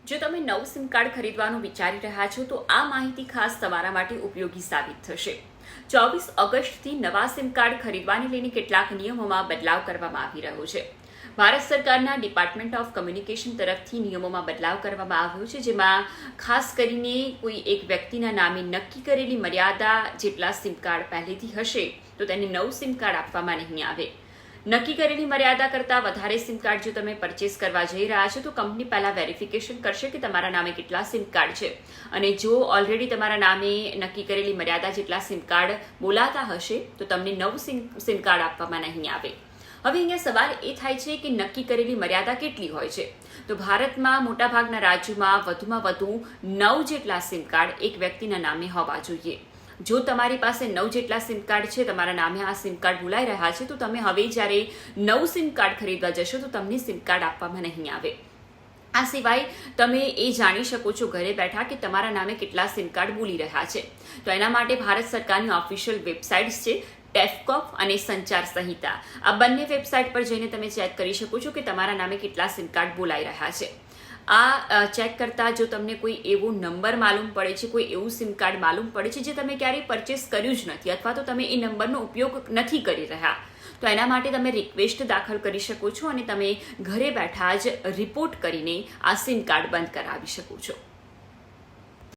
જો તમે નવું સિમ કાર્ડ ખરીદવાનું વિચારી રહ્યા છો તો આ માહિતી ખાસ તમારા માટે ઉપયોગી સાબિત થશે। 24 ઓગસ્ટથી નવા સિમ કાર્ડ ખરીદવાને લઈને કેટલાક નિયમોમાં બદલાવ કરવામાં આવી રહ્યો છે। ભારત સરકારના ડિપાર્ટમેન્ટ ઓફ કમ્યુનિકેશન તરફથી નિયમોમાં બદલાવ કરવામાં આવ્યો છે, જેમાં ખાસ કરીને કોઈ એક વ્યક્તિના નામે નક્કી કરેલી મર્યાદા જેટલા સિમ કાર્ડ પહેલેથી હશે તો તેને નવું સિમ કાર્ડ આપવામાં નહીં આવે। નક્કી કરેલી મર્યાદા કરતાં વધારે સિમ કાર્ડ જો તમે પરચેસ કરવા જઈ રહ્યા છો તો કંપની પહેલા વેરિફિકેશન કરશે કે તમારા નામે કેટલા સિમ કાર્ડ છે, અને જો ઓલરેડી તમારા નામે નક્કી કરેલી મર્યાદા જેટલા સિમ કાર્ડ બોલાતા હશે તો તમને નવું સિમ કાર્ડ આપવામાં નહીં આવે। હવે અહીંયા સવાલ એ થાય છે કે નક્કી કરેલી મર્યાદા કેટલી હોય છે? તો ભારતમાં મોટાભાગના રાજ્યોમાં વધુમાં વધુ 9 જેટલા સિમ કાર્ડ એક વ્યક્તિના નામે હોવા જોઈએ। જો તમારી પાસે 9 જેટલા સિમ કાર્ડ છે, તમારા નામે આ સિમ કાર્ડ બોલાઈ રહ્યા છે, તો તમે હવે જ્યારે નવું સિમ કાર્ડ ખરીદવા જશો તો તમને સિમ કાર્ડ આપવામાં નહીં આવે। આ સિવાય તમે એ જાણી શકો છો ઘરે બેઠા કે તમારા નામે કેટલા સિમ કાર્ડ બોલી રહ્યા છે। તો એના માટે ભારત સરકારની ઓફિશિયલ વેબસાઇટ્સ છે ટેફકોપ અને સંચાર સંહિતા, આ બંને વેબસાઇટ પર જઈને તમે ચેક કરી શકો છો કે તમારા નામે કેટલા સિમ કાર્ડ બોલાઈ રહ્યા છે। આ ચેક કરતાં જો તમને કોઈ એવો નંબર માલુમ પડે છે, કોઈ એવું સિમ કાર્ડ માલુમ પડે છે જે તમે ક્યારેય પરચેસ કર્યું જ નથી અથવા તો તમે એ નંબરનો ઉપયોગ નથી કરી રહ્યા, તો એના માટે તમે રિક્વેસ્ટ દાખલ કરી શકો છો અને તમે ઘરે બેઠા જ રિપોર્ટ કરીને આ સિમ કાર્ડ બંધ કરાવી શકો છો।